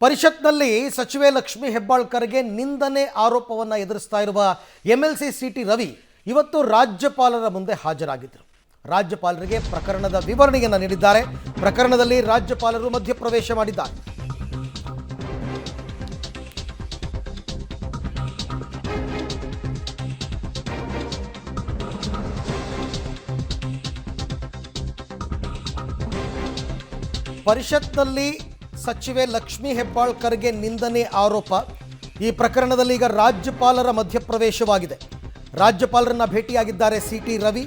ಪರಿಷತ್ನಲ್ಲಿ ಸಚಿವೆ ಲಕ್ಷ್ಮಿ ಹೆಬ್ಬಾಳ್ಕರ್ಗೆ ನಿಂದನೆ ಆರೋಪವನ್ನು ಎದುರಿಸ್ತಾ ಇರುವ ಎಂಎಲ್ಸಿ ಸಿಟಿ ರವಿ ಇವತ್ತು ರಾಜ್ಯಪಾಲರ ಮುಂದೆ ಹಾಜರಾಗಿದ್ದರು. ರಾಜ್ಯಪಾಲರಿಗೆ ಪ್ರಕರಣದ ವಿವರಣೆಯನ್ನು ನೀಡಿದ್ದಾರೆ. ಪ್ರಕರಣದಲ್ಲಿ ರಾಜ್ಯಪಾಲರು ಮಧ್ಯಪ್ರವೇಶ ಮಾಡಿದ್ದಾರೆ. ಪರಿಷತ್ನಲ್ಲಿ ಸಚಿವೆ ಲಕ್ಷ್ಮಿ ಹೆಬ್ಬಾಳ್ಕರ್ಗೆ ನಿಂದನೆ ಆರೋಪ. ಈ ಪ್ರಕರಣದಲ್ಲಿ ಈಗ ರಾಜ್ಯಪಾಲರ ಮಧ್ಯಪ್ರವೇಶವಾಗಿದೆ. ರಾಜ್ಯಪಾಲರನ್ನ ಭೇಟಿಯಾಗಿದ್ದಾರೆ ಸಿಟಿ ರವಿ.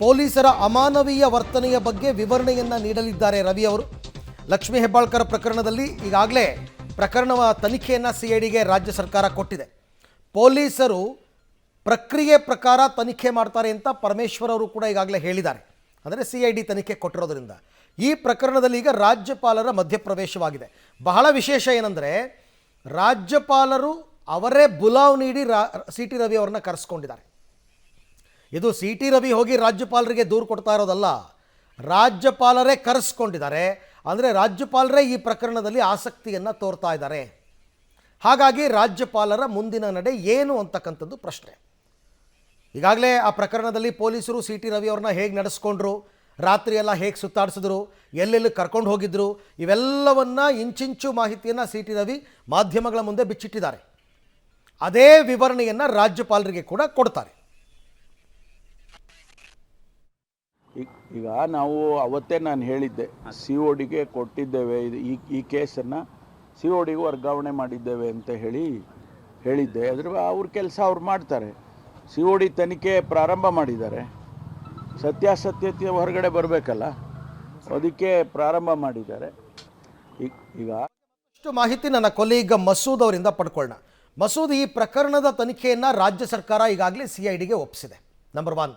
ಪೊಲೀಸರ ಅಮಾನವೀಯ ವರ್ತನೆಯ ಬಗ್ಗೆ ವಿವರಣೆಯನ್ನು ನೀಡಲಿದ್ದಾರೆ ರವಿ ಅವರು. ಲಕ್ಷ್ಮಿ ಹೆಬ್ಬಾಳ್ಕರ್ ಪ್ರಕರಣದಲ್ಲಿ ಈಗಾಗಲೇ ಪ್ರಕರಣದ ತನಿಖೆಯನ್ನು ಸಿಐಡಿಗೆ ರಾಜ್ಯ ಸರ್ಕಾರ ಕೊಟ್ಟಿದೆ. ಪೊಲೀಸರು ಪ್ರಕ್ರಿಯೆ ಪ್ರಕಾರ ತನಿಖೆ ಮಾಡ್ತಾರೆ ಅಂತ ಪರಮೇಶ್ವರ್ ಅವರು ಕೂಡ ಈಗಾಗಲೇ ಹೇಳಿದ್ದಾರೆ. ಅಂದರೆ ಸಿಐಡಿ ತನಿಖೆ ಕೊಟ್ಟಿರೋದ್ರಿಂದ ಈ ಪ್ರಕರಣದಲ್ಲಿ ಈಗ ರಾಜ್ಯಪಾಲರ ಮಧ್ಯಪ್ರವೇಶವಾಗಿದೆ. ಬಹಳ ವಿಶೇಷ ಏನಂದರೆ ರಾಜ್ಯಪಾಲರು ಅವರೇ ಬುಲಾವ್ ನೀಡಿ ಸಿಟಿ ರವಿ ಅವರನ್ನ ಕರೆಸ್ಕೊಂಡಿದ್ದಾರೆ. ಇದು ಸಿಟಿ ರವಿ ಹೋಗಿ ರಾಜ್ಯಪಾಲರಿಗೆ ದೂರು ಕೊಡ್ತಾ ಇರೋದಲ್ಲ, ರಾಜ್ಯಪಾಲರೇ ಕರೆಸ್ಕೊಂಡಿದ್ದಾರೆ. ಅಂದರೆ ರಾಜ್ಯಪಾಲರೇ ಈ ಪ್ರಕರಣದಲ್ಲಿ ಆಸಕ್ತಿಯನ್ನು ತೋರ್ತಾ ಇದ್ದಾರೆ. ಹಾಗಾಗಿ ರಾಜ್ಯಪಾಲರ ಮುಂದಿನ ನಡೆ ಏನು ಅಂತಕ್ಕಂಥದ್ದು ಪ್ರಶ್ನೆ. ಈಗಾಗಲೇ ಆ ಪ್ರಕರಣದಲ್ಲಿ ಪೊಲೀಸರು ಸಿಟಿ ರವಿ ಅವ್ರನ್ನ ಹೇಗೆ ನಡೆಸ್ಕೊಂಡ್ರು, ರಾತ್ರಿ ಎಲ್ಲ ಹೇಗೆ ಸುತ್ತಾಡಿಸಿದ್ರು, ಎಲ್ಲೆಲ್ಲಿ ಕರ್ಕೊಂಡು ಹೋಗಿದ್ರು, ಇವೆಲ್ಲವನ್ನು ಇಂಚಿಂಚು ಮಾಹಿತಿಯನ್ನು ಸಿಟಿ ರವಿ ಮಾಧ್ಯಮಗಳ ಮುಂದೆ ಬಿಚ್ಚಿಟ್ಟಿದ್ದಾರೆ. ಅದೇ ವಿವರಣೆಯನ್ನು ರಾಜ್ಯಪಾಲರಿಗೆ ಕೂಡ ಕೊಡ್ತಾರೆ. ಈಗ ನಾವು ಅವತ್ತೇ ನಾನು ಹೇಳಿದ್ದೆ, CODಗೆ ಕೊಟ್ಟಿದ್ದೇವೆ, ಈ ಕೇಸನ್ನು CODಗೆ ವರ್ಗಾವಣೆ ಮಾಡಿದ್ದೇವೆ ಅಂತ ಹೇಳಿದ್ದೆ. ಅದ್ರ ಅವ್ರ ಕೆಲಸ ಅವ್ರು ಮಾಡ್ತಾರೆ. COD ತನಿಖೆ ಪ್ರಾರಂಭ ಮಾಡಿದ್ದಾರೆ. ಸತ್ಯಾಸತ್ಯತೆ ಹೊರಗಡೆ ಬರಬೇಕಲ್ಲ, ಅದಕ್ಕೆ ಪ್ರಾರಂಭ ಮಾಡಿದ್ದಾರೆ. ಈಗ ಅಷ್ಟು ಮಾಹಿತಿ ನನ್ನ ಕೊಲೀಗ್ ಮಸೂದ್ ಅವರಿಂದ ಪಡ್ಕೊಳ್ಳೋಣ. ಮಸೂದ್, ಈ ಪ್ರಕರಣದ ತನಿಖೆಯನ್ನು ರಾಜ್ಯ ಸರ್ಕಾರ ಈಗಾಗಲೇ CIDಗೆ ಒಪ್ಪಿಸಿದೆ. ನಂಬರ್ 1,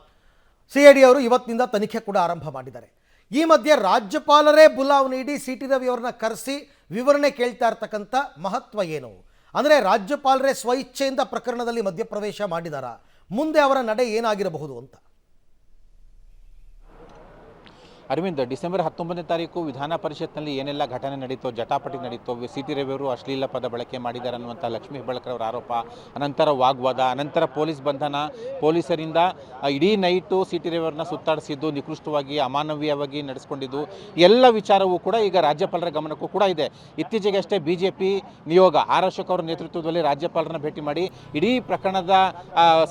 CID ಅವರು ಇವತ್ತಿನಿಂದ ತನಿಖೆ ಕೂಡ ಆರಂಭ ಮಾಡಿದ್ದಾರೆ. ಈ ಮಧ್ಯೆ ರಾಜ್ಯಪಾಲರೇ ಬುಲಾವ್ ನೀಡಿ ಸಿಟಿ ರವಿ ಅವ್ರನ್ನ ಕರೆಸಿ ವಿವರಣೆ ಕೇಳ್ತಾ ಇರ್ತಕ್ಕಂಥ ಮಹತ್ವ ಏನು? ಅಂದರೆ ರಾಜ್ಯಪಾಲರೇ ಸ್ವಇಚ್ಛೆಯಿಂದ ಪ್ರಕರಣದಲ್ಲಿ ಮಧ್ಯಪ್ರವೇಶ ಮಾಡಿದಾರಾ? ಮುಂದೆ ಅವರ ನಡೆ ಏನಾಗಿರಬಹುದು ಅಂತ? ಅರವಿಂದ್, ಡಿಸೆಂಬರ್ 19ನೇ ತಾರೀಕು ವಿಧಾನ ಪರಿಷತ್ನಲ್ಲಿ ಏನೆಲ್ಲ ಘಟನೆ ನಡೀತೋ, ಜಟಾಪಟಿ ನಡೀತೋ, ಸಿಟಿ ರವಿ ಅವರು ಅಶ್ಲೀಲ ಪದ ಬಳಕೆ ಮಾಡಿದ್ದಾರೆ ಅನ್ನುವಂಥ ಲಕ್ಷ್ಮೀ ಹೆಬ್ಬಾಳ್ಕರ್ ಅವರ ಆರೋಪ, ಅನಂತರ ವಾಗ್ವಾದ, ಅನಂತರ ಪೊಲೀಸ್ ಬಂಧನ, ಪೊಲೀಸರಿಂದ ಇಡೀ ನೈಟು ಸಿಟಿ ರವಿ ಅವರನ್ನ ಸುತ್ತಾಡಿಸಿದ್ದು, ನಿಕೃಷ್ಟವಾಗಿ ಅಮಾನವೀಯವಾಗಿ ನಡೆಸ್ಕೊಂಡಿದ್ದು, ಎಲ್ಲ ವಿಚಾರವೂ ಕೂಡ ಈಗ ರಾಜ್ಯಪಾಲರ ಗಮನಕ್ಕೂ ಕೂಡ ಇದೆ. ಇತ್ತೀಚೆಗೆ ಅಷ್ಟೇ BJP ನಿಯೋಗ ಆರ್ ಅಶೋಕ್ ಅವರ ನೇತೃತ್ವದಲ್ಲಿ ರಾಜ್ಯಪಾಲರನ್ನ ಭೇಟಿ ಮಾಡಿ ಇಡೀ ಪ್ರಕರಣದ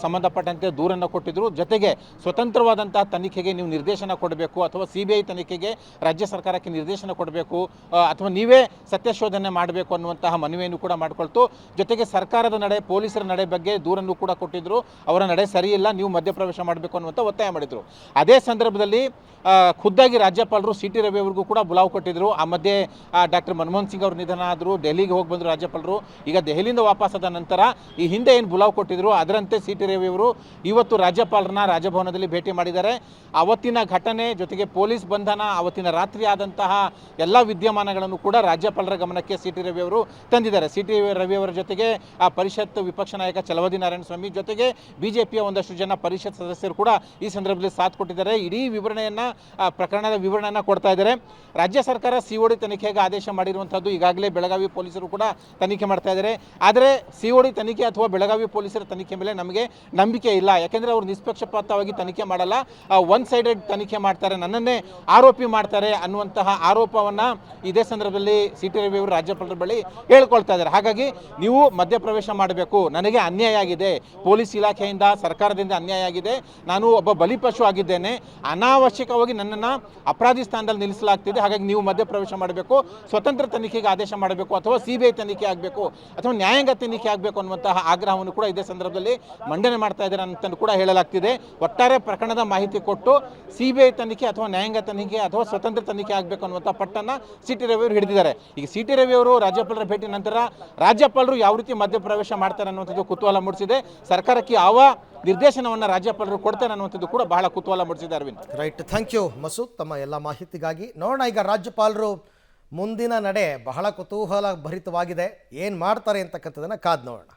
ಸಂಬಂಧಪಟ್ಟಂತೆ ದೂರನ್ನು ಕೊಟ್ಟಿದ್ದರು. ಜೊತೆಗೆ ಸ್ವತಂತ್ರವಾದಂತಹ ತನಿಖೆಗೆ ನೀವು ನಿರ್ದೇಶನ ಕೊಡಬೇಕು, ಅಥವಾ CBI ತನಿಖೆಗೆ ರಾಜ್ಯ ಸರ್ಕಾರಕ್ಕೆ ನಿರ್ದೇಶನ ಕೊಡಬೇಕು, ಅಥವಾ ನೀವೇ ಸತ್ಯಶೋಧನೆ ಮಾಡಬೇಕು ಅನ್ನುವಂತಹ ಮನವಿಯನ್ನು ಕೂಡ ಮಾಡಿಕೊಳ್ತು. ಜೊತೆಗೆ ಸರ್ಕಾರದ ನಡೆ, ಪೊಲೀಸರ ನಡೆ ಬಗ್ಗೆ ದೂರನ್ನು ಕೂಡ ಕೊಟ್ಟಿದ್ದರು. ಅವರ ನಡೆ ಸರಿಯಿಲ್ಲ, ನೀವು ಮಧ್ಯಪ್ರವೇಶ ಮಾಡಬೇಕು ಅನ್ನುವಂಥ ಒತ್ತಾಯ ಮಾಡಿದರು. ಅದೇ ಸಂದರ್ಭದಲ್ಲಿ ಖುದ್ದಾಗಿ ರಾಜ್ಯಪಾಲರು ಸಿಟಿ ರವಿ ಅವರಿಗೂ ಕೂಡ ಬುಲಾವ್ ಕೊಟ್ಟಿದ್ದರು. ಆ ಮಧ್ಯೆ ಡಾಕ್ಟರ್ ಮನಮೋಹನ್ ಸಿಂಗ್ ಅವರು ನಿಧನ ಆದರು, ಡೆಲ್ಲಿಗೆ ಹೋಗಿ ಬಂದರು ರಾಜ್ಯಪಾಲರು. ಈಗ ದೆಹಲಿಯಿಂದ ವಾಪಸ್ಸಾದ ನಂತರ ಈ ಹಿಂದೆ ಏನು ಬುಲಾವ್ ಕೊಟ್ಟಿದ್ರು ಅದರಂತೆ ಸಿಟಿ ರವಿ ಅವರು ಇವತ್ತು ರಾಜ್ಯಪಾಲರನ್ನ ರಾಜಭವನದಲ್ಲಿ ಭೇಟಿ ಮಾಡಿದ್ದಾರೆ. ಅವತ್ತಿನ ಘಟನೆ ಜೊತೆಗೆ ಪೊಲೀಸ್ ಬಂಧನ, ಅವತ್ತಿನ ರಾತ್ರಿ ಆದಂತಹ ಎಲ್ಲ ವಿದ್ಯಮಾನಗಳನ್ನು ಕೂಡ ರಾಜ್ಯಪಾಲರ ಗಮನಕ್ಕೆ ಸಿಟಿ ರವಿ ಅವರು ತಂದಿದ್ದಾರೆ. ಸಿಟಿ ರವಿ ಅವರ ಜೊತೆಗೆ ಆ ಪರಿಷತ್ ವಿಪಕ್ಷ ನಾಯಕ ಚಲವಾದಿ ನಾರಾಯಣ ಸ್ವಾಮಿ, ಜೊತೆಗೆ BJPಯ ಒಂದಷ್ಟು ಜನ ಪರಿಷತ್ ಸದಸ್ಯರು ಕೂಡ ಈ ಸಂದರ್ಭದಲ್ಲಿ ಸಾಥ್ ಕೊಟ್ಟಿದ್ದಾರೆ. ಇಡೀ ಪ್ರಕರಣದ ವಿವರಣೆಯನ್ನು ಕೊಡ್ತಾ ಇದ್ದಾರೆ. ರಾಜ್ಯ ಸರ್ಕಾರ COD ತನಿಖೆಗೆ ಆದೇಶ ಮಾಡಿರುವಂಥದ್ದು ಈಗಾಗಲೇ ಬೆಳಗಾವಿ ಪೊಲೀಸರು ಕೂಡ ತನಿಖೆ ಮಾಡ್ತಾ ಇದ್ದಾರೆ. ಆದರೆ COD ತನಿಖೆ ಅಥವಾ ಬೆಳಗಾವಿ ಪೊಲೀಸರ ತನಿಖೆ ಮೇಲೆ ನಮಗೆ ನಂಬಿಕೆ ಇಲ್ಲ. ಯಾಕೆಂದರೆ ಅವರು ನಿಷ್ಪಕ್ಷಪಾತವಾಗಿ ತನಿಖೆ ಮಾಡಲ್ಲ, ಒನ್ ಸೈಡೆಡ್ ತನಿಖೆ ಮಾಡ್ತಾರೆ, ನನ್ನನ್ನೇ ಆರೋಪಿ ಮಾಡ್ತಾರೆ ಅನ್ನುವಂತಹ ಆರೋಪವನ್ನು ಇದೇ ಸಂದರ್ಭದಲ್ಲಿ ಸಿಟಿ ರವಿ ಅವರು ರಾಜ್ಯಪಾಲರ ಬಳಿ ಹೇಳ್ಕೊಳ್ತಾ ಇದ್ದಾರೆ. ಹಾಗಾಗಿ ನೀವು ಮಧ್ಯಪ್ರವೇಶ ಮಾಡಬೇಕು, ನನಗೆ ಅನ್ಯಾಯ ಆಗಿದೆ, ಪೊಲೀಸ್ ಇಲಾಖೆಯಿಂದ ಸರ್ಕಾರದಿಂದ ಅನ್ಯಾಯ ಆಗಿದೆ, ನಾನು ಒಬ್ಬ ಬಲಿಪಶು ಆಗಿದ್ದೇನೆ, ಅನಾವಶ್ಯಕವಾಗಿ ನನ್ನನ್ನು ಅಪರಾಧಿ ಸ್ಥಾನದಲ್ಲಿ ನಿಲ್ಲಿಸಲಾಗ್ತಿದೆ, ಹಾಗಾಗಿ ನೀವು ಮಧ್ಯಪ್ರವೇಶ ಮಾಡಬೇಕು, ಸ್ವತಂತ್ರ ತನಿಖೆಗೆ ಆದೇಶ ಮಾಡಬೇಕು, ಅಥವಾ CBI ತನಿಖೆ ಆಗಬೇಕು, ಅಥವಾ ನ್ಯಾಯಾಂಗ ತನಿಖೆ ಆಗಬೇಕು ಅನ್ನುವಂತಹ ಆಗ್ರಹವನ್ನು ಕೂಡ ಇದೇ ಸಂದರ್ಭದಲ್ಲಿ ಮಂಡನೆ ಮಾಡ್ತಾ ಇದ್ದಾರೆ ಅಂತ ಕೂಡ ಹೇಳಲಾಗ್ತಿದೆ. ಒಟ್ಟಾರೆ ಪ್ರಕರಣದ ಮಾಹಿತಿ ಕೊಟ್ಟು CBI ತನಿಖೆ ಅಥವಾ ನ್ಯಾಯಾಂಗ ತನಿಖೆ ಅಥವಾ ಸ್ವತಂತ್ರ ತನಿಖೆ ಆಗಬೇಕು ಅನ್ನುವಂಥ ಪಟ್ಟನ್ನು ಸಿಟಿ ರವಿ ಅವರು ಹಿಡಿದಿದ್ದಾರೆ. ಈಗ ಸಿಟಿ ರವಿ ಅವರು ರಾಜ್ಯಪಾಲರ ಭೇಟಿ ನಂತರ ರಾಜ್ಯಪಾಲರು ಯಾವ ರೀತಿ ಮಧ್ಯಪ್ರವೇಶ ಮಾಡ್ತಾರೆ ಅನ್ನುವಂಥದ್ದು ಕುತೂಹಲ ಮೂಡಿಸಿದೆ. ಸರ್ಕಾರಕ್ಕೆ ಯಾವ ನಿರ್ದೇಶನವನ್ನು ರಾಜ್ಯಪಾಲರು ಕೊಡ್ತಾರೆ ಅನ್ನುವಂಥದ್ದು ಕೂಡ ಬಹಳ ಕುತೂಹಲ ಮೂಡಿಸಿದೆ. Arvind, right, thank you Masood ತಮ್ಮ ಎಲ್ಲ ಮಾಹಿತಿಗಾಗಿ. ನೋಡೋಣ, ಈಗ ರಾಜ್ಯಪಾಲರು ಮುಂದಿನ ನಡೆ ಬಹಳ ಕುತೂಹಲ ಭರಿತವಾಗಿದೆ. ಏನು ಮಾಡ್ತಾರೆ ಅಂತಕ್ಕಂಥದ್ದನ್ನು ಕಾದು ನೋಡೋಣ.